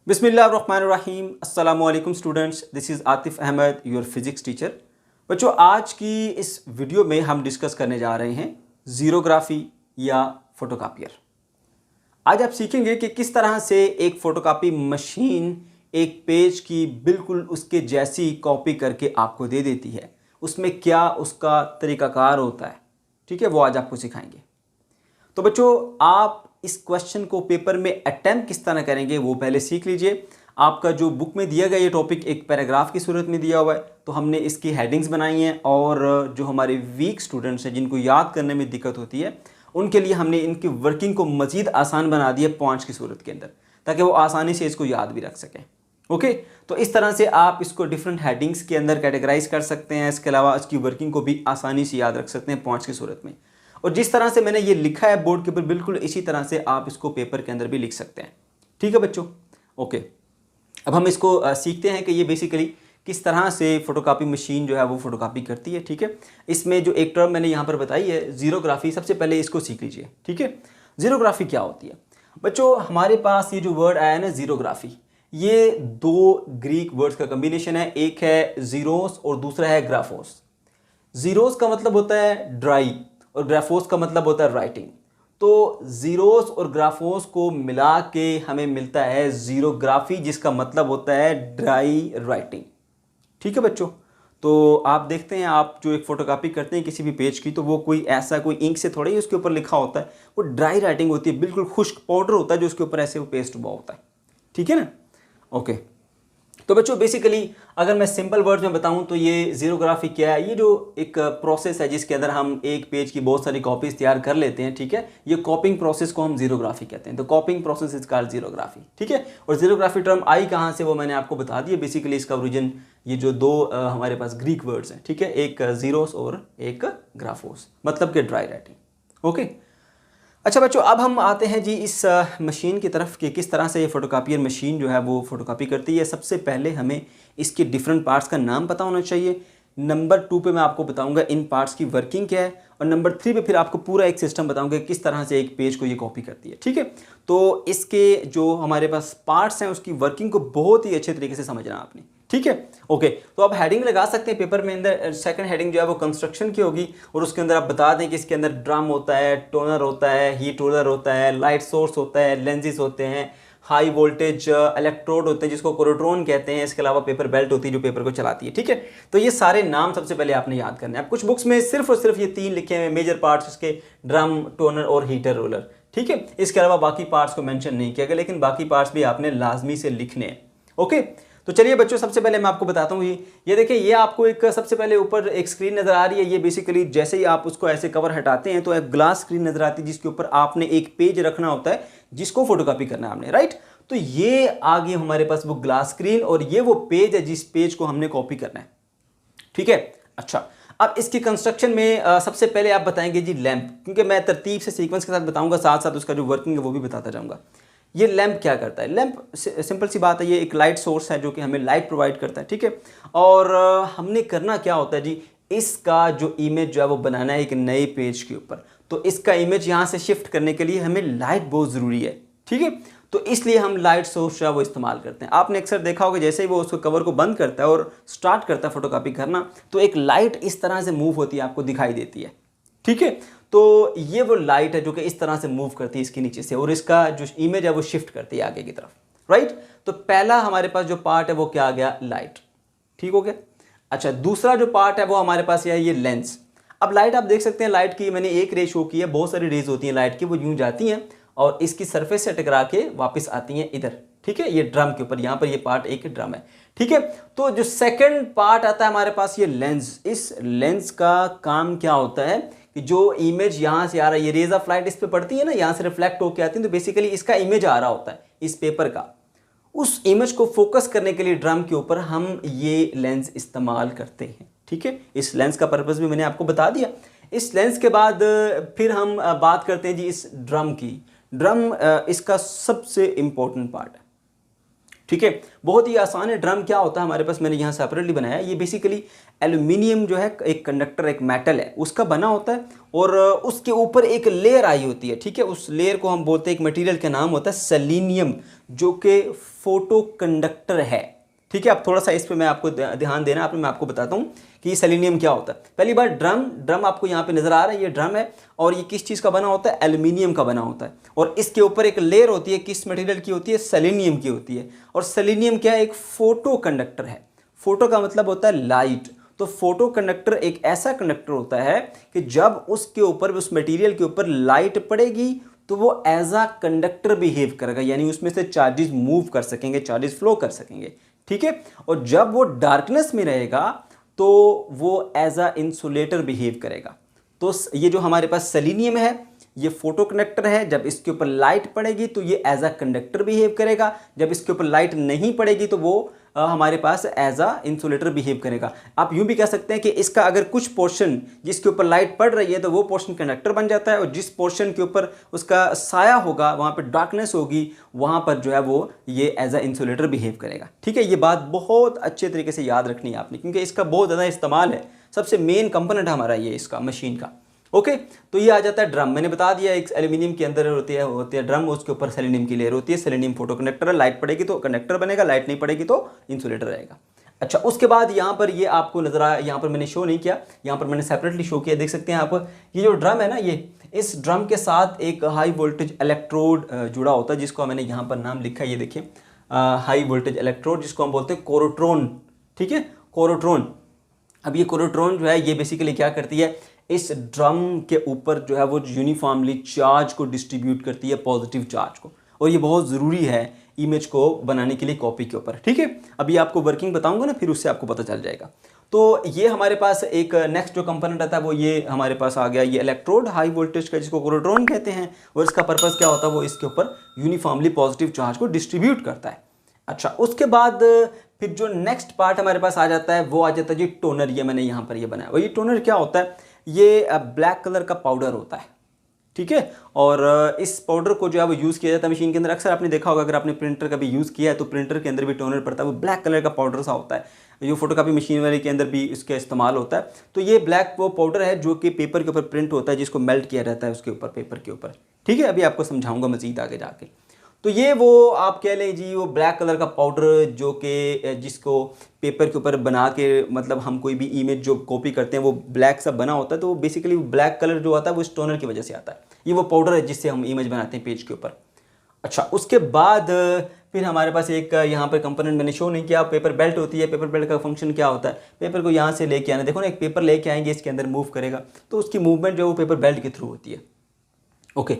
बिस्मिल्लाहिर्रहमानिर्रहीम। अस्सलाम वालेकुम students, this is Atif Ahmad, your physics teacher. बच्चों, आज की इस वीडियो में हम डिस्कस करने जा रहे हैं ज़ीरोग्राफी या फ़ोटोकॉपियर। आज आप सीखेंगे कि किस तरह से एक फ़ोटोकॉपी मशीन एक पेज की बिल्कुल उसके जैसी कॉपी करके आपको दे देती है। उसमें क्या उसका तरीक़ाकार होता है, ठीक है, वो आज आपको सिखाएंगे। तो बच्चों, आप इस क्वेश्चन को पेपर में अटेम्प्ट किस तरह करेंगे वो पहले सीख लीजिए। आपका जो बुक में दिया गया ये टॉपिक एक पैराग्राफ की सूरत में दिया हुआ है, तो हमने इसकी हेडिंग्स बनाई हैं और जो हमारे वीक स्टूडेंट्स हैं जिनको याद करने में दिक्कत होती है उनके लिए हमने इनकी वर्किंग को मज़ीद आसान बना दिया पॉइंट्स की सूरत के अंदर, ताकि वो आसानी से इसको याद भी रख सकें। ओके, तो इस तरह से आप इसको डिफरेंट हेडिंग्स के अंदर कैटेगराइज कर सकते हैं। इसके अलावा इसकी वर्किंग को भी आसानी से याद रख सकते हैं पॉइंट्स की सूरत में। और जिस तरह से मैंने ये लिखा है बोर्ड के ऊपर, बिल्कुल इसी तरह से आप इसको पेपर के अंदर भी लिख सकते हैं। ठीक है बच्चों, ओके। अब हम इसको सीखते हैं कि ये बेसिकली किस तरह से फोटोकॉपी मशीन जो है वो फोटोकॉपी करती है। ठीक है, इसमें जो एक टर्म मैंने यहाँ पर बताई है ज़ीरोग्राफी, सबसे पहले इसको सीख लीजिए। ठीक है, ज़ीरोग्राफी क्या होती है बच्चों? हमारे पास ये जो वर्ड आया है ना ज़ीरोग्राफी, ये दो ग्रीक वर्ड्स का कम्बिनेशन है। एक है ज़ीरोस और दूसरा है ग्राफोस। ज़ीरोस का मतलब होता है ड्राई और ग्राफोस का मतलब होता है राइटिंग। तो ज़ीरोस और ग्राफोस को मिला के हमें मिलता है ज़ीरोग्राफी, जिसका मतलब होता है ड्राई राइटिंग। ठीक है बच्चों, तो आप देखते हैं, आप जो एक फ़ोटोकॉपी करते हैं किसी भी पेज की, तो वो कोई ऐसा कोई इंक से थोड़ा ही उसके ऊपर लिखा होता है, वो ड्राई राइटिंग होती है, बिल्कुल खुश्क पाउडर होता है जो उसके ऊपर ऐसे वो पेस्ट हुआ होता है। ठीक है ना, ओके। तो बच्चों बेसिकली अगर मैं सिंपल वर्ड्स में बताऊं तो ये ज़ीरोग्राफी क्या है? ये जो एक प्रोसेस है जिसके अंदर हम एक पेज की बहुत सारी कॉपीज़ तैयार कर लेते हैं। ठीक है, ये कॉपिंग प्रोसेस को हम ज़ीरोग्राफी कहते हैं। तो कॉपिंग प्रोसेस इज कॉल्ड ज़ीरोग्राफी। ठीक है, और ज़ीरोग्राफी टर्म आई कहाँ से वो मैंने आपको बता दिया। बेसिकली इसका ओरिजिन ये जो दो हमारे पास ग्रीक वर्ड्स हैं, ठीक है, एक ज़ीरोस और एक ग्राफोस, मतलब कि ड्राई राइटिंग। ओके, अच्छा बच्चों, अब हम आते हैं जी इस मशीन की तरफ कि किस तरह से ये फ़ोटोकॉपियर मशीन जो है वो फ़ोटोकॉपी करती है। सबसे पहले हमें इसके डिफरेंट पार्ट्स का नाम पता होना चाहिए। नंबर 2 पे मैं आपको बताऊंगा इन पार्ट्स की वर्किंग क्या है, और नंबर 3 पे फिर आपको पूरा एक सिस्टम बताऊंगा किस तरह से एक पेज को ये कॉपी करती है। ठीक है, तो इसके जो हमारे पास पार्ट्स हैं उसकी वर्किंग को बहुत ही अच्छे तरीके से समझना आपने। ठीक है, ओके। तो आप हेडिंग लगा सकते हैं पेपर में अंदर। सेकंड हेडिंग जो है वो कंस्ट्रक्शन की होगी, और उसके अंदर आप बता दें कि इसके अंदर ड्रम होता है, टोनर होता है, हीट रोलर होता है, लाइट सोर्स होता है, लेंसेज होते हैं, हाई वोल्टेज इलेक्ट्रोड होते हैं जिसको कोरोट्रॉन कहते हैं। इसके अलावा पेपर बेल्ट होती है जो पेपर को चलाती है। ठीक है, तो ये सारे नाम सबसे पहले आपने याद करने हैं। अब कुछ बुक्स में सिर्फ और सिर्फ ये 3 लिखे हैं मेजर पार्ट्स इसके, ड्रम, टोनर और हीटर रोलर। ठीक है, इसके अलावा बाकी पार्ट्स को मेंशन नहीं किया गया, लेकिन बाकी पार्ट्स भी आपने लाजमी से लिखने हैं। ओके, तो चलिए बच्चों, सबसे पहले मैं आपको बताता हूँ। ये देखिए, ये आपको एक सबसे पहले ऊपर एक स्क्रीन नज़र आ रही है। ये बेसिकली जैसे ही आप उसको ऐसे कवर हटाते हैं तो एक ग्लास स्क्रीन नज़र आती है जिसके ऊपर आपने एक पेज रखना होता है जिसको फोटोकॉपी करना है आपने, राइट। तो ये आ गई हमारे पास वो ग्लास स्क्रीन, और ये वो पेज है जिस पेज को हमने कॉपी करना है। ठीक है, अच्छा। अब इसकी कंस्ट्रक्शन में सबसे पहले आप बताएंगे जी लैंप, क्योंकि मैं तरतीब से सीक्वेंस के साथ बताऊंगा, साथ साथ उसका जो वर्किंग है वो भी बताता जाऊंगा। ये लैंप क्या करता है? लैंप सिंपल सी बात है, ये एक लाइट सोर्स है जो कि हमें लाइट प्रोवाइड करता है। ठीक है, और हमने करना क्या होता है जी, इसका जो इमेज जो है वो बनाना है एक नए पेज के ऊपर। तो इसका इमेज यहाँ से शिफ्ट करने के लिए हमें लाइट बहुत ज़रूरी है। ठीक है, तो इसलिए हम लाइट सोर्स जो है वो इस्तेमाल करते हैं। आपने अक्सर देखा होगा जैसे ही वो उसको कवर को बंद करता है और स्टार्ट करता है फोटोकॉपी करना, तो एक लाइट इस तरह से मूव होती है, आपको दिखाई देती है। ठीक है, तो ये वो लाइट है जो कि इस तरह से मूव करती है इसके नीचे से, और इसका जो इमेज है वो शिफ्ट करती है आगे की तरफ, राइट। तो पहला हमारे पास जो पार्ट है वो क्या आ गया? लाइट। ठीक हो गया। अच्छा, दूसरा जो पार्ट है वो हमारे पास ये लेंस। अब लाइट आप देख सकते हैं, लाइट की मैंने एक रे शो की है, बहुत सारी रेज होती हैं लाइट की, वो यूं जाती हैं और इसकी सरफेस से टकरा के वापस आती हैं इधर। ठीक है, ये ड्रम के ऊपर, यहाँ पर ये पार्ट एक ड्रम है। ठीक है, तो जो सेकंड पार्ट आता है हमारे पास ये लेंस। इस लेंस का काम क्या होता है कि जो इमेज यहाँ से आ रहा है, ये रेज ऑफ लाइट इस पे पड़ती है ना, यहाँ से रिफ्लेक्ट होकर आती है, तो बेसिकली इसका इमेज आ रहा होता है इस पेपर का। उस इमेज को फोकस करने के लिए ड्रम के ऊपर हम ये लेंस इस्तेमाल करते हैं। ठीक है, इस लेंस का पर्पस भी मैंने आपको बता दिया। इस लेंस के बाद फिर हम बात करते हैं जी इस ड्रम की। ड्रम इसका सबसे इंपॉर्टेंट पार्ट है। ठीक है, बहुत ही आसान है। ड्रम क्या होता है हमारे पास, मैंने यहाँ सेपरेटली बनाया है। ये बेसिकली एल्यूमिनियम जो है, एक कंडक्टर, एक मेटल है, उसका बना होता है और उसके ऊपर एक लेयर आई होती है। ठीक है, उस लेयर को हम बोलते हैं, एक मटेरियल का नाम होता है सेलेनियम, जो कि फोटो कंडक्टर है। ठीक है, अब थोड़ा सा इस पे मैं आपको ध्यान देना, आप मैं आपको बताता हूँ कि सेलेनियम क्या होता है। पहली बार ड्रम आपको यहाँ पे नजर आ रहा है, ये ड्रम है और ये किस चीज़ का बना होता है, एल्यूमिनियम का बना होता है। और इसके ऊपर एक लेयर होती है, किस मटेरियल की होती है, सेलेनियम की होती है। और सेलेनियम क्या है, एक फोटो कंडक्टर है। फोटो का मतलब होता है लाइट। तो फोटो कंडक्टर एक ऐसा कंडक्टर होता है कि जब उसके ऊपर, उस मटेरियल के ऊपर लाइट पड़ेगी तो वो एज अ कंडक्टर बिहेव करेगा, यानी उसमें से चार्जेस मूव कर सकेंगे, चार्जेस फ्लो कर सकेंगे। ठीक है, और जब वो डार्कनेस में रहेगा तो वो एज अ इंसुलेटर बिहेव करेगा। तो ये जो हमारे पास सेलेनियम है, ये फोटो कंडक्टर है। जब इसके ऊपर लाइट पड़ेगी तो ये एज अ कंडक्टर बिहेव करेगा। जब इसके ऊपर लाइट नहीं पड़ेगी तो वो हमारे पास एज अ इंसुलेटर बिहेव करेगा। आप यूं भी कह सकते हैं कि इसका अगर कुछ पोर्शन जिसके ऊपर लाइट पड़ रही है तो वो पोर्शन कंडक्टर बन जाता है, और जिस पोर्शन के ऊपर उसका साया होगा, वहाँ पर डार्कनेस होगी, वहाँ पर जो है वो ये एज अ इंसुलेटर बिहेव करेगा। ठीक है, ये बात बहुत अच्छे तरीके से याद रखनी है आपने, क्योंकि इसका बहुत ज़्यादा इस्तेमाल है। सबसे मेन कंपोनेंट हमारा ये इसका मशीन का। ओके, तो ये आ जाता है ड्रम। मैंने बता दिया, एक एल्यूमिनियम के अंदर होती है ड्रम, उसके ऊपर सेलेनियम की लेयर होती है। सेलेनियम फोटो कंडक्टर है, लाइट पड़ेगी तो कंडक्टर बनेगा, लाइट नहीं पड़ेगी तो इंसुलेटर रहेगा। अच्छा, उसके बाद यहाँ पर ये आपको नजर आया, यहाँ पर मैंने शो नहीं किया, यहाँ पर मैंने सेपरेटली शो किया। देख सकते हैं आप, ये जो ड्रम है ना, ये इस ड्रम के साथ एक हाई वोल्टेज इलेक्ट्रोड जुड़ा होता है, जिसको मैंने यहाँ पर नाम लिखा है, ये देखिए, हाई वोल्टेज इलेक्ट्रोड, जिसको हम बोलते हैं कोरोट्रॉन। ठीक है, कोरोट्रॉन। अब ये कोरोट्रॉन जो है, ये बेसिकली क्या करती है, इस ड्रम के ऊपर जो है वो यूनिफॉर्मली चार्ज को डिस्ट्रीब्यूट करती है, पॉजिटिव चार्ज को। और ये बहुत ज़रूरी है इमेज को बनाने के लिए कॉपी के ऊपर। ठीक है, अभी आपको वर्किंग बताऊंगा ना, फिर उससे आपको पता चल जाएगा। तो ये हमारे पास एक नेक्स्ट जो कंपोनेंट आता है वो ये हमारे पास आ गया, ये इलेक्ट्रोड हाई वोल्टेज का, जिसको कोरोट्रॉन कहते हैं। और इसका पर्पज़ क्या होता है, वो इसके ऊपर यूनिफॉर्मली पॉजिटिव चार्ज को डिस्ट्रीब्यूट करता है। अच्छा, उसके बाद फिर जो नेक्स्ट पार्ट हमारे पास आ जाता है, वो आ जाता है जी टोनर। ये मैंने यहाँ पर ये बनाया। और ये टोनर क्या होता है, ये ब्लैक कलर का पाउडर होता है। ठीक है, और इस पाउडर को जो है वो यूज़ किया जाता है मशीन के अंदर। अक्सर आपने देखा होगा, अगर आपने प्रिंटर का भी यूज़ किया है तो प्रिंटर के अंदर भी टोनर पड़ता है, वो ब्लैक कलर का पाउडर सा होता है, जो फोटोकॉपी मशीन वाले के अंदर भी इसका इस्तेमाल होता है। तो ये ब्लैक वो पाउडर है जो कि पेपर के ऊपर प्रिंट होता है, जिसको मेल्ट किया जाता है उसके ऊपर, पेपर के ऊपर। ठीक है, अभी आपको समझाऊंगा मजीद आगे जाके। तो ये वो आप कह लें जी, वो ब्लैक कलर का पाउडर जो कि जिसको पेपर के ऊपर बना के, मतलब हम कोई भी इमेज जो कॉपी करते हैं वो ब्लैक सा बना होता है, तो वो बेसिकली ब्लैक कलर जो आता है वो इस टोनर की वजह से आता है। ये वो पाउडर है जिससे हम इमेज बनाते हैं पेज के ऊपर। अच्छा, उसके बाद फिर हमारे पास एक यहाँ पर कंपोनेंट मैंने शो नहीं किया, पेपर बेल्ट होती है। पेपर बेल्ट का फंक्शन क्या होता है, पेपर को यहाँ से लेके आना, देखो ना, एक पेपर लेके आएंगे, इसके अंदर मूव करेगा, तो उसकी मूवमेंट जो है वो पेपर बेल्ट के थ्रू होती है। ओके,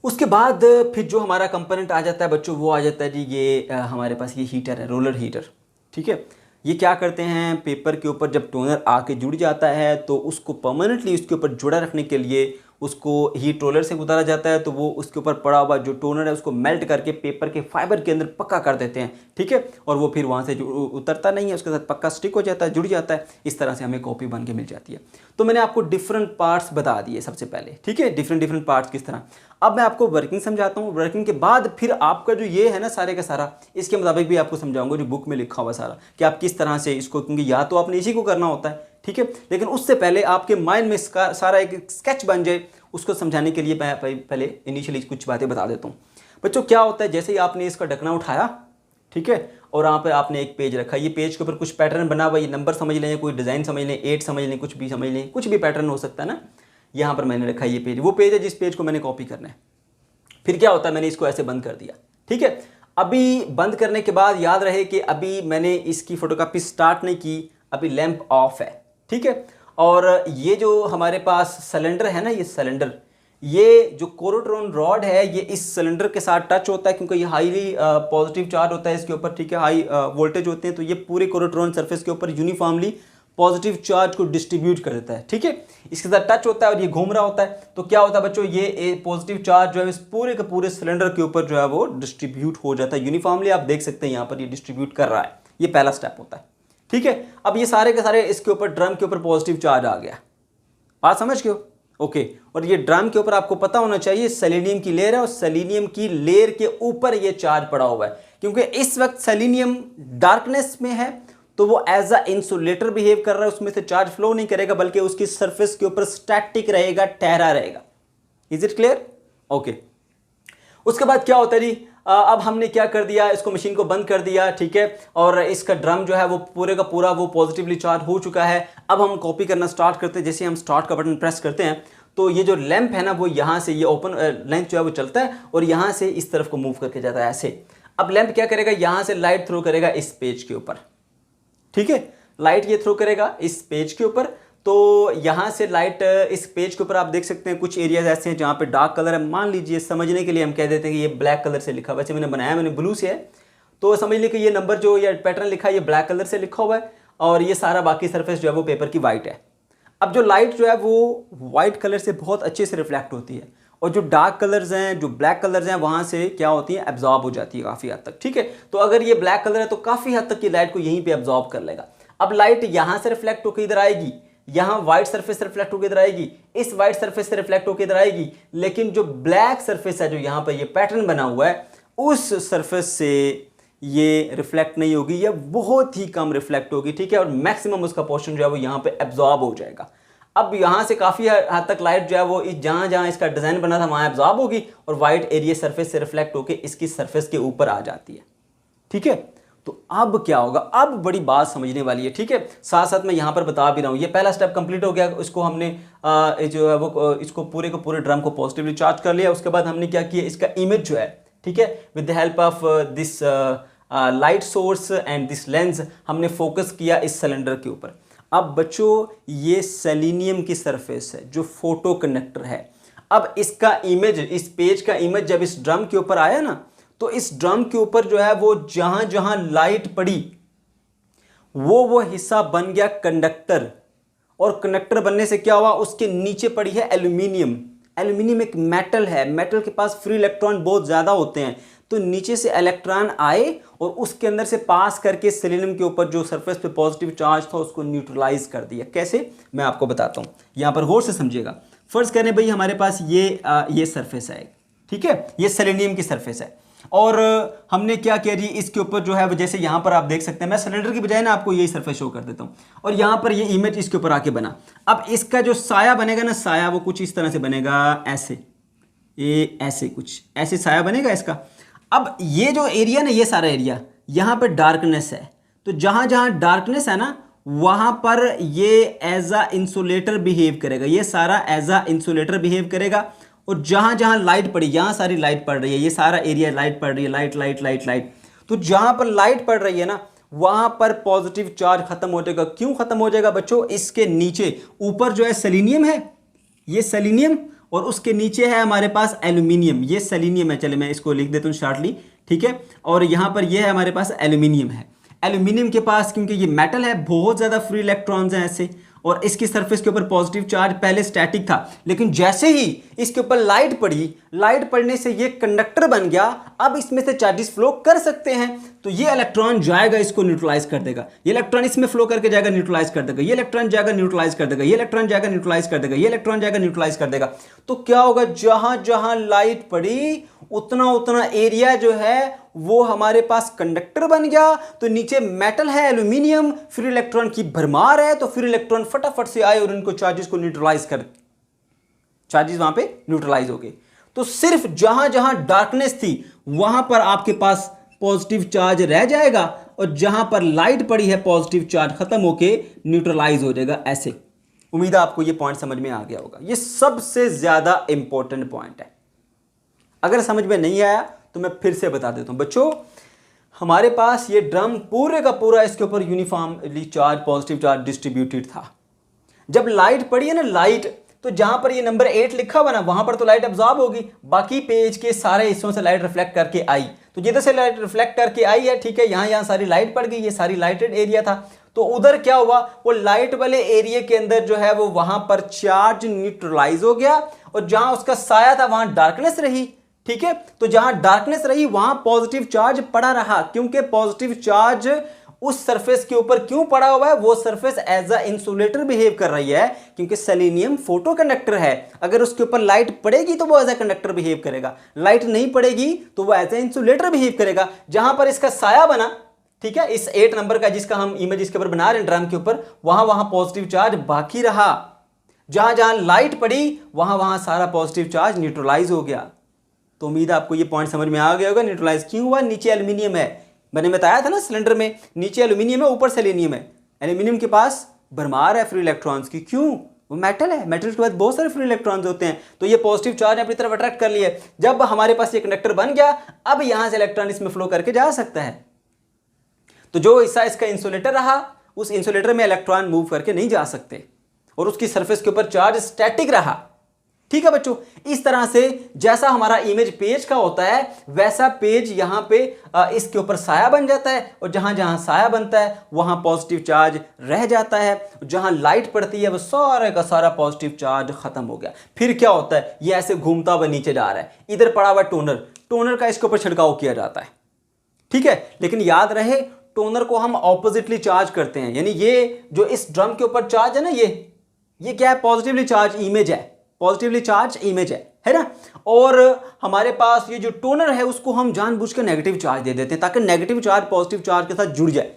उसके बाद फिर जो हमारा कंपोनेंट आ जाता है बच्चों, वो आ जाता है जी, ये हमारे पास ये हीटर है, रोलर हीटर। ठीक है, ये क्या करते हैं, पेपर के ऊपर जब टोनर आके जुड़ जाता है तो उसको परमानेंटली उसके ऊपर जुड़ा रखने के लिए उसको हीट रोलर से उतारा जाता है। तो वो उसके ऊपर पड़ा हुआ जो टोनर है उसको मेल्ट करके पेपर के फाइबर के अंदर पक्का कर देते हैं। ठीक है, और वो फिर वहाँ से उतरता नहीं है, उसके साथ पक्का स्टिक हो जाता है, जुड़ जाता है। इस तरह से हमें कॉपी बन के मिल जाती है। तो मैंने आपको डिफरेंट पार्ट्स बता दिए सबसे पहले। ठीक है, डिफरेंट पार्ट्स किस तरह। अब मैं आपको वर्किंग समझाता हूँ। वर्किंग के बाद फिर आपका जो ये है ना सारे का सारा, इसके मुताबिक भी आपको समझाऊंगा जो बुक में लिखा हुआ सारा, कि आप किस तरह से इसको, क्योंकि या तो आपने इसी को करना होता है। ठीक है, लेकिन उससे पहले आपके माइंड में इसका सारा एक स्केच बन जाए, उसको समझाने के लिए मैं पहले इनिशियली कुछ बातें बता देता हूँ। बच्चों क्या होता है, जैसे ही आपने इसका ढकना उठाया, ठीक है, और यहाँ पर आपने एक पेज रखा, ये पेज के ऊपर कुछ पैटर्न बना हुआ, ये नंबर समझ लें, कोई डिज़ाइन समझ लें, 8 समझ लें, कुछ भी समझ लें, कुछ भी पैटर्न हो सकता है ना। यहाँ पर मैंने रखा ये पेज, वो पेज है जिस पेज को मैंने कॉपी करना है। फिर क्या होता है, मैंने इसको ऐसे बंद कर दिया। ठीक है, अभी बंद करने के बाद याद रहे कि अभी मैंने इसकी फोटोकॉपी स्टार्ट नहीं की, अभी लैंप ऑफ है। ठीक है, और ये जो हमारे पास सिलेंडर है ना, ये सिलेंडर, ये जो कोरोट्रॉन रॉड है, ये इस सिलेंडर के साथ टच होता है, क्योंकि ये हाईली पॉजिटिव चार्ज होता है इसके ऊपर। ठीक है, हाई वोल्टेज होते हैं, तो ये पूरे कोरोट्रॉन सरफेस के ऊपर यूनिफॉर्मली पॉजिटिव चार्ज को डिस्ट्रीब्यूट कर देता है। ठीक है, इसके साथ टच होता है और ये घूम रहा होता है, तो क्या होता है बच्चों, ये पॉजिटिव चार्ज जो है इस पूरे के पूरे सिलेंडर के ऊपर जो है वो डिस्ट्रीब्यूट हो जाता है यूनिफॉर्मली। आप देख सकते हैं यहाँ पर ये डिस्ट्रीब्यूट कर रहा है, ये पहला स्टेप होता है। ठीक है, अब ये सारे के सारे इसके ऊपर, ड्रम के ऊपर पॉजिटिव चार्ज आ गया, बात समझ गए हो। ओके, और ये ड्रम के ऊपर आपको पता होना चाहिए सेलेनियम की लेयर है, और सेलेनियम की लेयर के ऊपर ये चार्ज पड़ा हुआ है। क्योंकि इस वक्त सेलेनियम डार्कनेस में है, तो वो एज अ इंसुलेटर बिहेव कर रहा है, उसमें से चार्ज फ्लो नहीं करेगा बल्कि उसकी सरफेस के ऊपर स्टैटिक रहेगा, ठहरा रहेगा। Is it clear? ओके। उसके बाद क्या होता है जी, अब हमने क्या कर दिया, इसको मशीन को बंद कर दिया, ठीक है, और इसका ड्रम जो है वो पूरे का पूरा वो पॉजिटिवली चार्ज हो चुका है। अब हम कॉपी करना स्टार्ट करते हैं। जैसे हम स्टार्ट का बटन प्रेस करते हैं तो ये जो लैंप है ना वो यहाँ से, ये ओपन लेंथ जो है वो चलता है और यहाँ से इस तरफ को मूव करके जाता है ऐसे। अब लैंप क्या करेगा, यहाँ से लाइट थ्रो करेगा इस पेज के ऊपर, ठीक है, लाइट ये थ्रो करेगा इस पेज के ऊपर। तो यहाँ से लाइट इस पेज के ऊपर आप देख सकते हैं कुछ एरियाज ऐसे हैं जहाँ पे डार्क कलर है। मान लीजिए समझने के लिए हम कह देते हैं कि ये ब्लैक कलर से लिखा हुआ है। वैसे मैंने बनाया, मैंने ब्लू से है, तो समझ लीजिए कि ये नंबर जो या पैटर्न लिखा है ये ब्लैक कलर से लिखा हुआ है और ये सारा बाकी सरफेस जो है वो पेपर की वाइट है। अब जो लाइट जो है वो वाइट कलर से बहुत अच्छे से रिफ्लेक्ट होती है और जो डार्क कलर्स हैं, जो ब्लैक कलर्स हैं, वहाँ से क्या होती है, एब्जॉर्ब हो जाती है काफ़ी हद तक, ठीक है। तो अगर ये ब्लैक कलर है तो काफ़ी हद तक की लाइट को यहीं पे एब्जॉर्ब कर लेगा। अब लाइट यहाँ से रिफ्लेक्ट होकर इधर आएगी, यहाँ व्हाइट सरफेस से रिफ्लेक्ट होकर इधर आएगी, इस व्हाइट सरफेस से रिफ्लेक्ट होकर इधर आएगी, लेकिन जो ब्लैक सरफेस है जो यहाँ पर ये पैटर्न बना हुआ है उस सरफेस से ये रिफ्लेक्ट नहीं होगी या बहुत ही कम रिफ्लेक्ट होगी, ठीक है, और मैक्सिमम उसका पोर्शन जो है वो यहाँ पे एब्जॉर्ब हो जाएगा। अब यहाँ से काफ़ी हद तक लाइट जो है वो जहाँ जहाँ इसका डिज़ाइन बना था वहाँ एब्जॉर्ब होगी और वाइट एरिया सरफेस से रिफ्लेक्ट होकर इसकी सरफेस के ऊपर आ जाती है, ठीक है। तो अब क्या होगा, अब बड़ी बात समझने वाली है, ठीक है। साथ साथ मैं यहाँ पर बता भी रहा हूँ, ये पहला स्टेप कंप्लीट हो गया। इसको हमने जो है वो इसको पूरे के पूरे ड्रम को पॉजिटिवली चार्ज कर लिया। उसके बाद हमने क्या किया, इसका इमेज जो है, ठीक है, with the help of this light source and this lens हमने फोकस किया इस सिलेंडर के ऊपर। अब बच्चों ये सेलेनियम की सरफेस है जो फोटो कंडक्टर है। अब इसका इमेज, इस पेज का इमेज जब इस ड्रम के ऊपर आया ना, तो इस ड्रम के ऊपर जो है वो जहां जहां लाइट पड़ी वो हिस्सा बन गया कंडक्टर, और कंडक्टर बनने से क्या हुआ, उसके नीचे पड़ी है एल्यूमिनियम। एल्यूमिनियम एक मेटल है, मेटल के पास फ्री इलेक्ट्रॉन बहुत ज्यादा होते हैं, तो नीचे से इलेक्ट्रॉन आए और उसके अंदर से पास करके सेलेनियम के ऊपर जो सरफेस पे पॉजिटिव चार्ज था उसको न्यूट्रलाइज कर दिया। कैसे, मैं आपको बताता हूं, यहां पर गौर से समझिएगा। फर्स्ट करें भाई हमारे पास ये सरफेस है, ठीक है, ये सेलेनियम की सरफेस है और हमने क्या किया जी, इसके ऊपर जो है जैसे यहाँ पर आप देख सकते हैं, मैं सिलेंडर की बजाय ना आपको यही सरफेस शो कर देता हूँ और यहाँ पर ये इमेज इसके ऊपर आके बना। अब इसका जो साया बनेगा ना, साया वो कुछ इस तरह से बनेगा, ऐसे, ये ऐसे कुछ ऐसे साया बनेगा इसका। अब ये जो एरिया ना, ये सारा एरिया यहाँ पर डार्कनेस है, तो जहाँ जहाँ डार्कनेस है ना वहाँ पर ये एज अ इंसुलेटर बिहेव करेगा, ये सारा एज अ इंसुलेटर बिहेव करेगा। और जहां जहां लाइट पड़ी, यहां सारी लाइट पड़ रही है, ये सारा एरिया लाइट पड़ रही है, लाइट लाइट लाइट लाइट, तो जहां पर लाइट पड़ रही है ना वहां पर पॉजिटिव चार्ज खत्म हो जाएगा। क्यों खत्म हो जाएगा बच्चों, इसके नीचे ऊपर जो है सेलेनियम है, ये सेलेनियम, और उसके नीचे है हमारे पास एल्यूमिनियम, ये सेलेनियम है, चले मैं इसको लिख देता हूँ शॉर्टली, ठीक है, और यहां पर ये है हमारे पास एल्यूमिनियम है। एल्यूमिनियम के पास क्योंकि ये मेटल है बहुत ज्यादा फ्री इलेक्ट्रॉन्स हैं ऐसे, और इसकी सरफेस के ऊपर पॉजिटिव चार्ज पहले स्टैटिक था, लेकिन जैसे ही इसके ऊपर लाइट पड़ी, लाइट पड़ने से ये कंडक्टर बन गया। अब इसमें से चार्जेस फ्लो कर सकते हैं, तो ये इलेक्ट्रॉन जाएगा इसको न्यूट्रलाइज कर देगा, ये इलेक्ट्रॉन इसमें फ्लो करके जाएगा न्यूट्रलाइज कर देगा, ये इलेक्ट्रॉन जाएगा न्यूट्रलाइज कर देगा, ये इलेक्ट्रॉन जाएगा न्यूट्रलाइज कर देगा, ये इलेक्ट्रॉन जाएगा न्यूट्रलाइज कर देगा। तो क्या होगा, जहां जहां लाइट पड़ी उतना उतना एरिया जो है वो हमारे पास कंडक्टर बन गया। तो नीचे मेटल है एल्यूमिनियम, फ्री इलेक्ट्रॉन की भरमार है, तो फ्री इलेक्ट्रॉन फटाफट से आए और इनको चार्जेस को न्यूट्रलाइज कर, चार्जेस वहां पे न्यूट्रलाइज हो गए। तो सिर्फ जहां जहां डार्कनेस थी वहां पर आपके पास पॉजिटिव चार्ज रह जाएगा और जहां पर लाइट पड़ी है पॉजिटिव चार्ज खत्म होके न्यूट्रलाइज हो जाएगा ऐसे। उम्मीद है आपको ये पॉइंट समझ में आ गया होगा, ये सबसे ज्यादा इंपॉर्टेंट पॉइंट है। अगर समझ में नहीं आया तो मैं फिर से बता देता हूं बच्चों, हमारे पास ये ड्रम पूरे का पूरा इसके ऊपर uniformly charge, positive charge distributed था। जब लाइट पड़ी है ना, लाइट, तो जहां पर ये नंबर 8 लिखा हुआ ना वहां पर तो लाइट एब्जॉर्ब होगी, बाकी पेज के सारे हिस्सों से लाइट रिफ्लेक्ट करके आई, तो जिधर से लाइट रिफ्लेक्ट करके आई है, ठीक है, यहां सारी लाइट पड़ गई, ये सारी लाइटेड एरिया था। तो उधर क्या हुआ, वो लाइट वाले एरिया के अंदर जो है वो वहां पर चार्ज न्यूट्रलाइज हो गया और जहां उसका साया था वहां डार्कनेस रही, ठीक है। तो जहां डार्कनेस रही वहां पॉजिटिव चार्ज पड़ा रहा, क्योंकि पॉजिटिव चार्ज उस सरफेस के ऊपर क्यों पड़ा हुआ है, वो surface as a insulator behave कर रही है, क्योंकि सेलेनियम फोटो कंडक्टर है। अगर उसके ऊपर लाइट पड़ेगी तो वो एज अ कंडक्टर बिहेव करेगा, लाइट नहीं पड़ेगी तो वो एज अ इंसुलेटर बिहेव करेगा। जहां पर इसका साया बना, ठीक है, इस 8 नंबर का जिसका हम इमेज इसके ऊपर बना रहे हैं ड्रम के ऊपर, वहां पॉजिटिव चार्ज बाकी रहा। जहां जहां लाइट पड़ी वहां सारा पॉजिटिव चार्ज न्यूट्रलाइज हो गया। तो उम्मीद है आपको ये पॉइंट समझ में आ गया होगा। न्यूट्रलाइज क्यों हुआ, नीचे एल्यूमिनियम है, मैंने बताया था ना सिलेंडर में नीचे एल्यूमिनियम है ऊपर सेलेनियम है। एल्यूमिनियम के पास भरमार है फ्री इलेक्ट्रॉन्स की, क्यों, वो मेटल है, मेटल के पास बहुत सारे फ्री इलेक्ट्रॉन्स होते हैं। तो ये पॉजिटिव चार्ज अपनी तरफ अट्रैक्ट कर लिए। जब हमारे पास ये कंडक्टर बन गया, अब यहां से इलेक्ट्रॉन इसमें फ्लो करके जा सकता है। तो जो हिस्सा इसका इंसुलेटर रहा, उस इंसुलेटर में इलेक्ट्रॉन मूव करके नहीं जा सकते और उसकी सरफेस के ऊपर चार्ज स्टैटिक रहा। ठीक है बच्चों, इस तरह से जैसा हमारा इमेज पेज का होता है वैसा पेज यहां पे इसके ऊपर साया बन जाता है, और जहां जहां साया बनता है वहां पॉजिटिव चार्ज रह जाता है। जहां लाइट पड़ती है वो सारे का सारा पॉजिटिव चार्ज खत्म हो गया। फिर क्या होता है, ये ऐसे घूमता हुआ नीचे जा रहा है, इधर पड़ा हुआ टोनर का इसके ऊपर छिड़काव किया जाता है। ठीक है, लेकिन याद रहे टोनर को हम ऑपोजिटली चार्ज करते हैं, यानी ये जो इस ड्रम के ऊपर चार्ज है ना, ये क्या है, पॉजिटिवली चार्ज इमेज है, पॉजिटिवली चार्ज इमेज है ना। और हमारे पास ये जो टोनर है उसको हम जानबूझ के नेगेटिव चार्ज दे देते हैं ताकि नेगेटिव चार्ज पॉजिटिव चार्ज के साथ जुड़ जाए,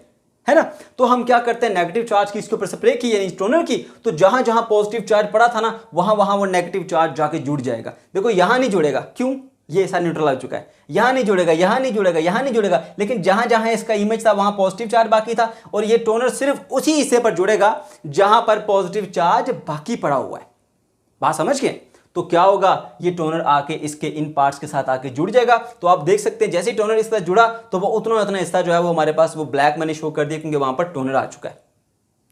है ना। तो हम क्या करते हैं, नेगेटिव चार्ज की इसके ऊपर स्प्रे की यानी टोनर की, तो जहां जहां पॉजिटिव चार्ज पड़ा था ना वहां वो नेगेटिव चार्ज जाके जुड़ जाएगा। देखो यहां नहीं जुड़ेगा, क्यों, ये ऐसा न्यूट्रल आ चुका है, यहां नहीं जुड़ेगा, यहां नहीं जुड़ेगा, यहां नहीं जुड़ेगा, लेकिन जहां जहां इसका इमेज था वहां पॉजिटिव चार्ज बाकी था, और ये टोनर सिर्फ उसी हिस्से पर जुड़ेगा जहां पर पॉजिटिव चार्ज बाकी पड़ा हुआ है। बात समझ गए। तो क्या होगा, ये टोनर आके इसके इन पार्ट्स के साथ आके जुड़ जाएगा। तो आप देख सकते हैं जैसे ही टोनर इसके साथ जुड़ा तो वो उतना हिस्सा जो है वो हमारे पास वो ब्लैक मैंने शो कर दिया, क्योंकि वहां पर टोनर आ चुका है।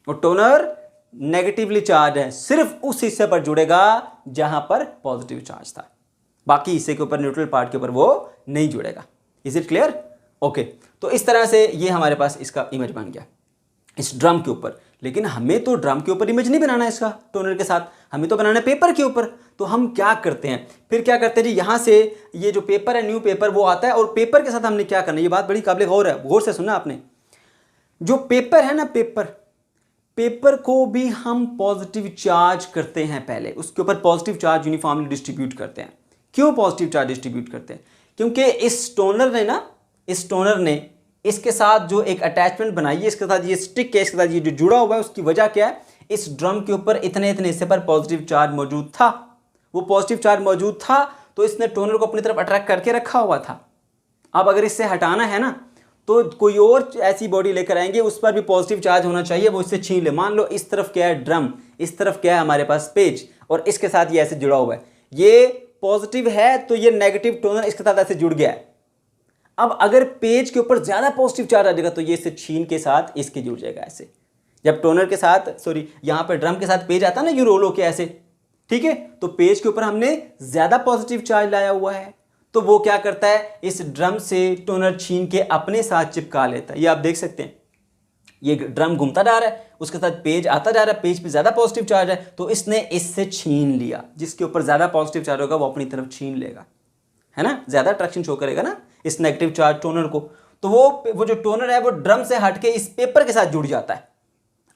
और टोनर नेगेटिवली चार्ज है, सिर्फ उस हिस्से पर जुड़ेगा जहां पर पॉजिटिव चार्ज था, बाकी हिस्से के ऊपर न्यूट्रल पार्ट के ऊपर वो नहीं जुड़ेगा। Is it clear, okay. तो इस तरह से ये हमारे पास इसका इमेज बन गया इस ड्रम के ऊपर। लेकिन हमें तो ड्रम के ऊपर इमेज नहीं बनाना है इसका टोनर के साथ, हमें तो बनाना है पेपर के ऊपर। तो हम क्या करते हैं, फिर क्या करते हैं जी, यहां से ये जो पेपर है न्यू पेपर वो आता है, और पेपर के साथ हमने क्या करना है, ये बात बड़ी काबिल गौर है, गौर से सुनना आपने। जो पेपर है ना, पेपर को भी हम पॉजिटिव चार्ज करते हैं, पहले उसके ऊपर पॉजिटिव चार्ज यूनिफॉर्मली डिस्ट्रीब्यूट करते हैं। क्यों पॉजिटिव चार्ज डिस्ट्रीब्यूट करते हैं, क्योंकि इस टोनर ने इसके साथ जो एक अटैचमेंट बनाई है, इसके साथ ये स्टिक है, इसके साथ ये जो जुड़ा हुआ है, उसकी वजह क्या है, इस ड्रम के ऊपर इतने हिस्से पर पॉजिटिव चार्ज मौजूद था। वो पॉजिटिव चार्ज मौजूद था तो इसने टोनर को अपनी तरफ अट्रैक्ट करके रखा हुआ था। अब अगर इससे हटाना है ना तो कोई और ऐसी बॉडी लेकर आएंगे, उस पर भी पॉजिटिव चार्ज होना चाहिए, वो इससे छीन ले। मान लो इस तरफ क्या है ड्रम, इस तरफ क्या है हमारे पास पेज, और इसके साथ ये ऐसे जुड़ा हुआ है, ये पॉजिटिव है तो ये नेगेटिव टोनर इसके साथ ऐसे जुड़ गया है। अब अगर पेज के ऊपर ज्यादा पॉजिटिव चार्ज आ जाएगा तो ये इससे छीन के साथ इसके जुड़ जाएगा ऐसे। जब टोनर के साथ यहां पर ड्रम के साथ पेज आता है ना, ये रोल होके ऐसे, ठीक है, तो पेज के ऊपर हमने ज्यादा पॉजिटिव चार्ज लाया हुआ है, तो वो क्या करता है, इस ड्रम से टोनर छीन के अपने साथ चिपका लेता है। ये आप देख सकते हैं, ये ड्रम घूमता जा रहा है, उसके साथ पेज आता जा रहा है, पेज पे ज्यादा पॉजिटिव चार्ज है तो इसने इससे छीन लिया। जिसके ऊपर ज्यादा पॉजिटिव चार्ज होगा वो अपनी तरफ छीन लेगा, है ना, ज्यादा अट्रैक्शन शो करेगा ना इस नेगेटिव चार्ज टोनर को। तो वो जो टोनर है वो ड्रम से हटके इस पेपर के साथ जुड़ जाता है।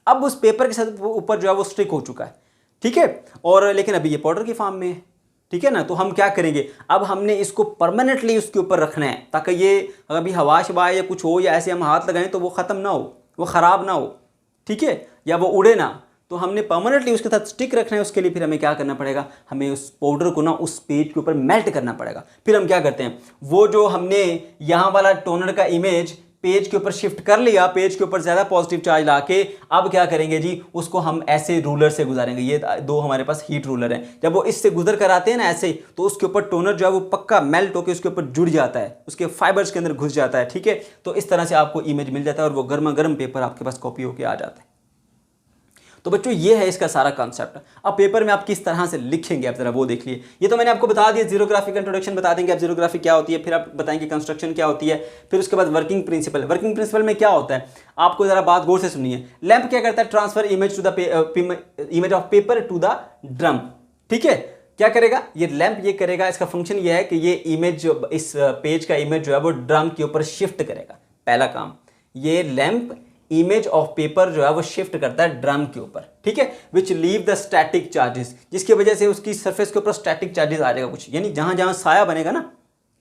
अब उस पेपर के साथ ऊपर जो है वो स्टिक हो चुका है, ठीक है, और लेकिन अभी ये पाउडर की फॉर्म में है, ठीक है ना। तो हम क्या करेंगे, अब हमने इसको परमानेंटली उसके ऊपर रखना है ताकि ये अभी हवा शवा या कुछ हो या ऐसे हम हाथ लगाएं तो वो ख़त्म ना हो, वो ख़राब ना हो, ठीक है, या वो उड़े ना। तो हमने परमानेंटली उसके साथ स्टिक रखना है। उसके लिए फिर हमें क्या करना पड़ेगा, हमें उस पाउडर को ना उस पेज के ऊपर मेल्ट करना पड़ेगा। फिर हम क्या करते हैं, वो जो हमने यहाँ वाला टोनर का इमेज पेज के ऊपर शिफ्ट कर लिया, पेज के ऊपर ज्यादा पॉजिटिव चार्ज लाके, अब क्या करेंगे जी, उसको हम ऐसे रूलर से गुजारेंगे। ये दो हमारे पास हीट रूलर हैं, जब वो इससे गुजर कर आते हैं ना ऐसे, तो उसके ऊपर टोनर जो है वो पक्का मेल्ट होकर उसके ऊपर जुड़ जाता है, उसके फाइबर्स के अंदर घुस जाता है, ठीक है। तो इस तरह से आपको इमेज मिल जाता है और वो गर्मा गर्म पेपर आपके पास कॉपी होकर आ जाता है। तो बच्चों ये है इसका सारा कॉन्सेप्ट। अब पेपर में आप किस तरह से लिखेंगे आप जरा वो देख लिए। ये तो मैंने आपको बता दिया, जीरोग्राफी का इंट्रोडक्शन बता देंगे आप जीरोग्राफी क्या होती है, फिर आप बताएंगे कंस्ट्रक्शन क्या होती है, फिर उसके बाद वर्किंग प्रिंसिपल। वर्किंग प्रिंसिपल में क्या होता है, आपको जरा बात गौर से सुनिए। लैंप क्या करता है, transfer image to the image of paper to the drum, ठीक है। क्या करेगा ये लैंप, ये करेगा, इसका फंक्शन ये है कि ये इमेज, इस पेज का इमेज जो है वो ड्रम के ऊपर शिफ्ट करेगा। पहला काम, ये लैंप इमेज ऑफ पेपर जो है वो शिफ्ट करता है ड्रम के ऊपर, ठीक है, विच लीव द स्टैटिक चार्जेस, जिसकी वजह से उसकी सरफेस के ऊपर स्टैटिक चार्जेस आ जाएगा कुछ, यानी जहां जहां साया बनेगा ना,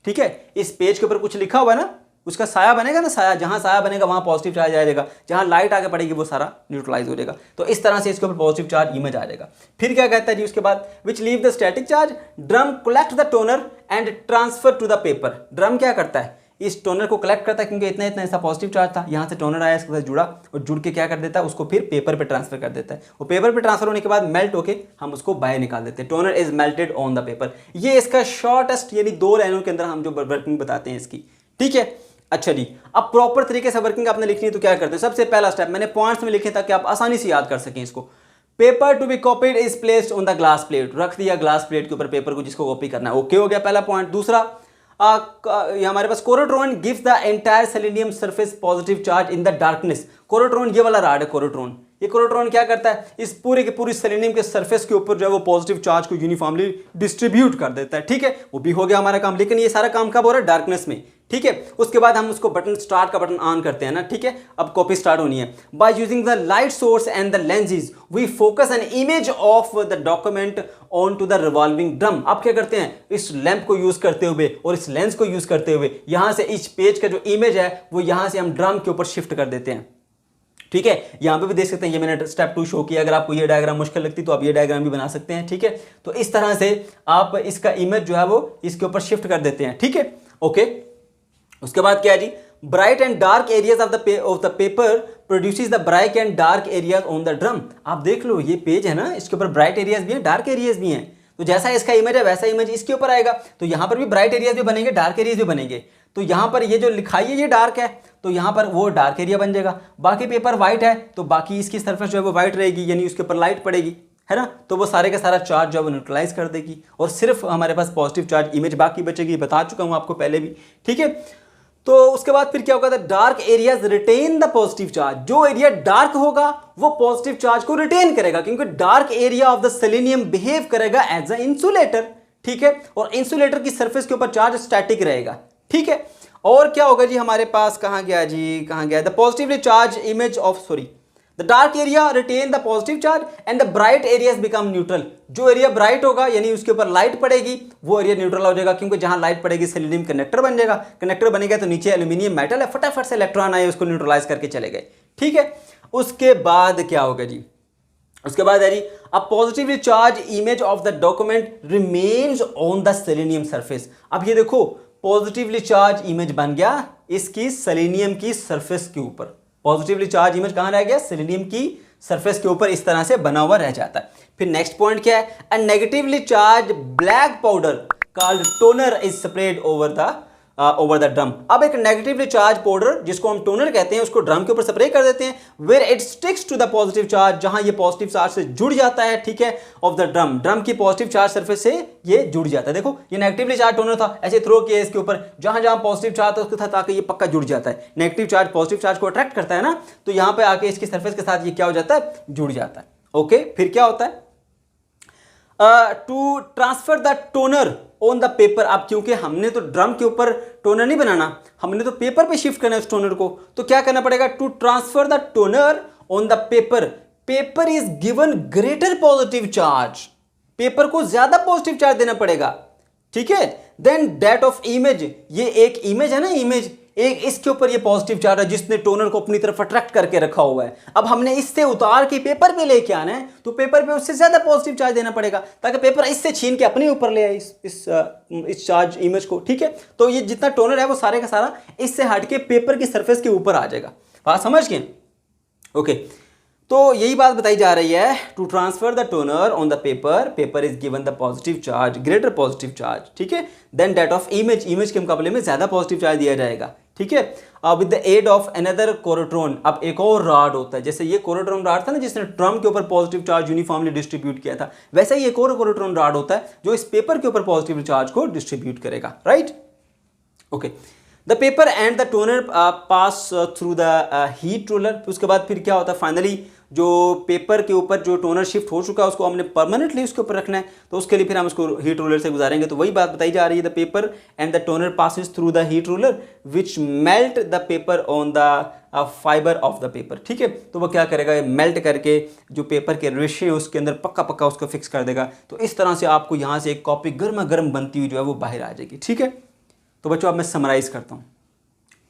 ठीक है, इस पेज के ऊपर कुछ लिखा हुआ है ना, उसका साया बनेगा ना, साया जहां साया बनेगा वहां पॉजिटिव चार्ज आ जाएगा, जहां लाइट आगे पड़ेगी वो सारा न्यूट्रलाइज हो जाएगा। तो इस तरह से इसके ऊपर पॉजिटिव चार्ज इमेज आ जाएगा। फिर क्या कहता है जी उसके बाद, which leave the static charge, drum collect the toner and transfer to the paper. Drum क्या करता है, इस टोनर को कलेक्ट करता है, क्योंकि इतना इतना ऐसा पॉजिटिव चार्ज था, यहाँ से टोनर आया, इसके साथ जुड़ा और जुड़ के क्या कर देता है, उसको फिर पेपर पे ट्रांसफर कर देता है। वो पेपर पे ट्रांसफर होने के बाद मेल्ट होके हम उसको बाहर निकाल देते हैं। Toner is melted on the paper. ये इसका शॉर्टेस्ट, यानी 2 लाइनों के अंदर हम जो वर्किंग बताते हैं इसकी, ठीक है। अच्छा जी, अब प्रॉपर तरीके से वर्किंग आपने लिखनी है तो क्या करते हैं, सबसे पहला स्टेप मैंने पॉइंट्स में लिखे ताकि आप आसानी से याद कर सकें इसको। Paper to be copied is placed on the glass plate, रख दिया ग्लास प्लेट के ऊपर पेपर को जिसको कॉपी करना है, ओके हो गया पहला पॉइंट। दूसरा, ये हमारे पास corotron gives the entire selenium surface positive charge in the darkness. Corotron, ये वाला राड है कोरोट्रॉन, ये कोरोट्रॉन क्या करता है, इस पूरे के पूरी सेलेनियम के सरफेस के ऊपर जो है वो पॉजिटिव चार्ज को यूनिफॉर्मली डिस्ट्रीब्यूट कर देता है, ठीक है। वो भी हो गया हमारा काम, लेकिन ये सारा काम कब हो रहा है, डार्कनेस में, ठीक है। उसके बाद हम उसको बटन, स्टार्ट का बटन ऑन करते हैं ना, ठीक है। अब कॉपी स्टार्ट होनी है। By using the light source and the lenses we focus an image of the document onto the revolving drum. आप क्या करते हैं, इस लैंप को यूज करते हुए और इस लेंस को यूज करते हुए यहां से इस पेज का जो इमेज है वो यहां से हम ड्रम के ऊपर शिफ्ट कर देते हैं, ठीक है। यहां पे भी देख सकते हैं, ये मैंने स्टेप 2 शो किया। अगर आपको ये डायग्राम मुश्किल लगती तो आप ये डायग्राम भी बना सकते हैं, ठीक है। तो इस तरह से आप इसका इमेज जो है वो इसके ऊपर शिफ्ट कर देते हैं, ठीक है, ओके। उसके बाद क्या है जी, bright and dark areas of the paper produces the bright and dark areas on the drum. आप देख लो ये पेज है ना, इसके ऊपर ब्राइट एरियाज भी हैं, डार्क एरियाज भी हैं। तो जैसा इसका इमेज है वैसा इमेज इसके ऊपर आएगा। तो यहां पर भी ब्राइट एरियाज भी बनेंगे, डार्क एरियाज भी बनेंगे। तो यहां पर ये जो लिखाई है ये डार्क है, तो यहां पर वो डार्क एरिया बन जाएगा। बाकी पेपर व्हाइट है तो बाकी इसकी सरफेस जो है वो व्हाइट रहेगी, यानी उसके ऊपर लाइट पड़ेगी, है ना। तो वो सारे का सारा चार्ज जो है वो न्यूट्रलाइज कर देगी और सिर्फ हमारे पास पॉजिटिव चार्ज इमेज बाकी बचेगी। बता चुका हूं आपको पहले भी, ठीक है। तो उसके बाद फिर क्या होगा, dark areas retain the positive charge. जो एरिया डार्क होगा वो पॉजिटिव चार्ज को रिटेन करेगा, क्योंकि dark area of the selenium behave करेगा एज अ इंसुलेटर, ठीक है। और इंसुलेटर की सरफेस के ऊपर चार्ज स्टैटिक रहेगा, ठीक है। और क्या होगा जी हमारे पास, कहां गया जी, कहां गया, the positively charge image of, sorry, the dark area retain the positive charge and the bright areas become neutral. जो एरिया ब्राइट होगा यानी उसके ऊपर लाइट पड़ेगी वो एरिया न्यूट्रल हो जाएगा, क्योंकि जहां लाइट पड़ेगी सेलेनियम कंडक्टर बन जाएगा। कंडक्टर बनेगा तो नीचे एल्यूमिनियम मेटल है, फटाफट से इलेक्ट्रॉन आए उसको न्यूट्रलाइज करके चले गए, ठीक है। उसके बाद क्या होगा जी, उसके बाद है जी, a positively charge image of the document remains on the selenium surface. अब ये देखो पॉजिटिवली चार्ज इमेज बन गया इसकी सेलेनियम की सरफेस के ऊपर। पॉजिटिवली चार्ज इमेज कहां रह गया, सेलेनियम की सरफेस के ऊपर इस तरह से बना हुआ रह जाता है। फिर नेक्स्ट पॉइंट क्या है, अ negatively charge black powder called toner is spread over the drum. अब एक नेगेटिवली चार्ज पाउडर जिसको हम टोनर कहते हैं उसको ड्रम के ऊपर स्प्रे कर देते हैं, where it sticks to the positive charge, जहां ये पॉजिटिव चार्ज से जुड़ जाता है, ठीक है, ऑफ द ड्रम। ड्रम की पॉजिटिव चार्ज सरफेस से ये जुड़ जाता है। देखो ये नेगेटिवली चार्ज टोनर था, ऐसे थ्रो किया इसके ऊपर, जहां जहां पॉजिटिव चार्ज था उसके साथ आके ये पक्का जुड़ जाता है। नेगेटिव चार्ज पॉजिटिव चार्ज को अट्रैक्ट करता है ना, तो यहां पे आके इसकी सरफेस के साथ ये क्या हो जाता है, जुड़ जाता है, ओके। फिर क्या होता है, to transfer the toner on the paper. अब क्योंकि हमने तो ड्रम के ऊपर टोनर नहीं बनाना, हमने तो पेपर पे शिफ्ट करना है उस टोनर को, तो क्या करना पड़ेगा, to transfer the toner on the paper, paper is given greater positive charge, paper को ज्यादा पॉजिटिव चार्ज देना पड़ेगा, ठीक है, देन दैट ऑफ इमेज। ये एक इमेज है ना, इमेज एक, इसके ऊपर ये पॉजिटिव चार्ज है जिसने टोनर को अपनी तरफ अट्रैक्ट करके रखा हुआ है। अब हमने इससे उतार के पेपर पे लेके आना है, तो पेपर पे उससे ज्यादा पॉजिटिव चार्ज देना पड़ेगा ताकि पेपर इससे छीन के अपने ऊपर ले आए इस चार्ज इमेज को, ठीक है। तो ये जितना टोनर है वो सारे का सारा इससे हट के पेपर की सरफेस के ऊपर आ जाएगा। बात समझ गए, ओके। तो यही बात बताई जा रही है, to transfer the toner on the paper, paper is given the positive charge, greater positive charge, ठीक है, then that of image, image के मुकाबले में ज्यादा पॉजिटिव चार्ज दिया जाएगा, ठीक है। With the aid of another corotron. अब एक और रॉड होता है, जैसे ये कोरोट्रॉन रॉड था ना जिसने ड्रम के ऊपर पॉजिटिव चार्ज यूनिफॉर्मली डिस्ट्रीब्यूट किया था, वैसा ही एक और कोरोट्रॉन रॉड होता है जो इस पेपर के ऊपर पॉजिटिव चार्ज को डिस्ट्रीब्यूट करेगा, right, okay. The paper and the toner pass through the heat roller. उसके बाद फिर क्या होता है, फाइनली जो पेपर के ऊपर जो टोनर शिफ्ट हो चुका है उसको हमने परमानेंटली उसके ऊपर रखना है, तो उसके लिए फिर हम उसको हीट रोलर से गुजारेंगे। तो वही बात बताई जा रही है, the paper and the toner passes through the heat roller which melt the paper on the fibre of the paper. ठीक है, तो वो क्या करेगा, ये मेल्ट करके जो पेपर के रेशे है उसके अंदर पक्का पक्का उसको फिक्स कर देगा। तो इस तरह से आपको यहाँ से एक कॉपी गर्मा गर्म बनती हुई जो है वो बाहर आ जाएगी। ठीक है, तो बच्चों अब मैं समराइज करता हूँ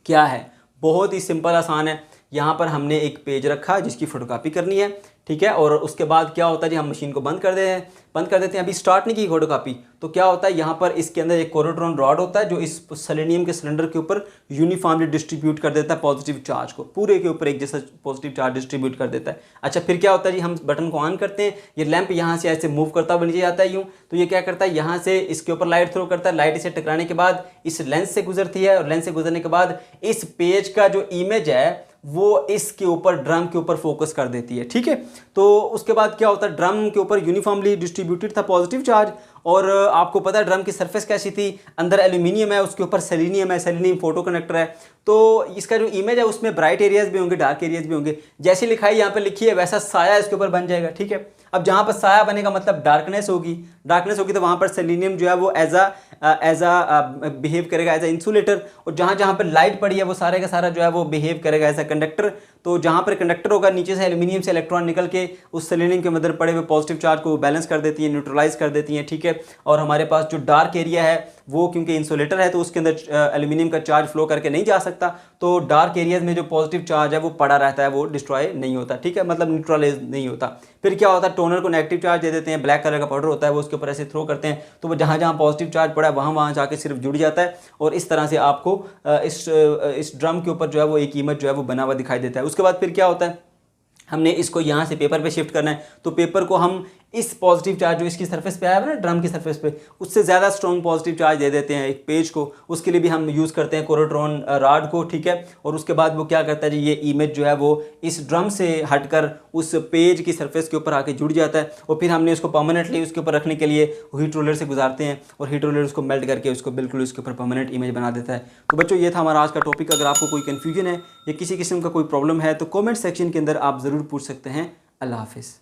क्या है। बहुत ही सिंपल आसान है। यहाँ पर हमने एक पेज रखा जिसकी फोटोकॉपी करनी है, ठीक है, और उसके बाद क्या होता है जी, हम मशीन को बंद कर देते हैं। अभी स्टार्ट नहीं की फोटोकॉपी, तो क्या होता है यहाँ पर इसके अंदर एक कोरोट्रॉन रॉड होता है जो इस सेलेनियम के सिलेंडर के ऊपर यूनिफॉर्मली डिस्ट्रीब्यूट कर देता है पॉजिटिव चार्ज को, पूरे के ऊपर एक जैसा पॉजिटिव चार्ज डिस्ट्रीब्यूट कर देता है। अच्छा, फिर क्या होता है जी, हम बटन को ऑन करते हैं, ये लैंप यहाँ से ऐसे मूव करता हुआ नीचे आता है यूँ, तो ये क्या करता है, यहाँ से इसके ऊपर लाइट थ्रो करता है, लाइट इसे टकराने के बाद इस लेंस से गुजरती है, और लेंस से गुजरने के बाद इस पेज का जो इमेज है वो इसके ऊपर ड्रम के ऊपर फोकस कर देती है। ठीक है, तो उसके बाद क्या होता है, ड्रम के ऊपर यूनिफॉर्मली डिस्ट्रीब्यूटेड था पॉजिटिव चार्ज, और आपको पता है ड्रम की सरफेस कैसी थी, अंदर एल्यूमिनियम है, उसके ऊपर सेलेनियम है, सेलेनियम फोटो कनेक्टर है। तो इसका जो इमेज है उसमें ब्राइट एरियाज भी होंगे, डार्क एरियाज भी होंगे। जैसी लिखाई यहाँ पर लिखी है वैसा साया इसके ऊपर बन जाएगा। ठीक है, अब जहाँ पर साया बनेगा मतलब डार्कनेस होगी तो वहाँ पर सेलेनियम जो है वो एज अ बिहेव करेगा एज अ इंसुलेटर, और जहाँ जहाँ पर लाइट पड़ी है वो सारे का सारा जो है वो बिहेव करेगा एज अ कंडक्टर। तो जहाँ पर कंडक्टर होगा नीचे से एल्यूमिनियम से इलेक्ट्रॉन निकल के उस सेलेनियम के अंदर पड़े हुए पॉजिटिव चार्ज को बैलेंस कर देती है, न्यूट्रलाइज कर देती हैं। ठीक है, और हमारे पास जो डार्क एरिया है वो क्योंकि इंसुलेटर है तो उसके अंदर एल्यूमिनियम का चार्ज फ्लो करके नहीं जा सकता, तो डार्क एरियाज में जो पॉजिटिव चार्ज है वो पड़ा रहता है, वो डिस्ट्रॉय नहीं होता। ठीक है, मतलब न्यूट्रलाइज नहीं होता। फिर क्या होता है, टोनर को नेगेटिव चार्ज दे देते हैं, ब्लैक कलर का पाउडर होता है वो उसके ऊपर ऐसे थ्रो करते हैं, तो वो जहाँ जहाँ पॉजिटिव चार्ज पड़ा है वहाँ जाके सिर्फ जुड़ जाता है, और इस तरह से आपको इस ड्रम के ऊपर जो है वो एक इमेज जो है वो बना हुआ दिखाई देता है। उसके बाद फिर क्या होता है, हमने इसको यहाँ से पेपर पे शिफ्ट करना है, तो पेपर को हम इस पॉजिटिव चार्ज जो इसकी सरफेस पे आया है ना ड्रम की सरफेस पे, उससे ज़्यादा स्ट्रॉन्ग पॉजिटिव चार्ज दे देते हैं एक पेज को। उसके लिए भी हम यूज़ करते हैं कोरोट्रॉन रॉड को। ठीक है, और उसके बाद वो क्या करता है जी, ये इमेज जो है वो इस ड्रम से हटकर उस पेज की सरफेस के ऊपर आके जुड़ जाता है, और फिर हमने उसको परमानेंटली उसके ऊपर रखने के लिए हीट रोलर से गुजारते हैं, और हीट रोलर उसको मेल्ट करके उसको बिल्कुल उसके ऊपर परमानेंट इमेज बना देता है। तो बच्चों ये था हमारा आज का टॉपिक। अगर आपको कोई कन्फ्यूजन है या किसी किस्म का कोई प्रॉब्लम है तो कॉमेंट सेक्शन के अंदर आप ज़रूर पूछ सकते हैं। अल्लाह हाफिज़।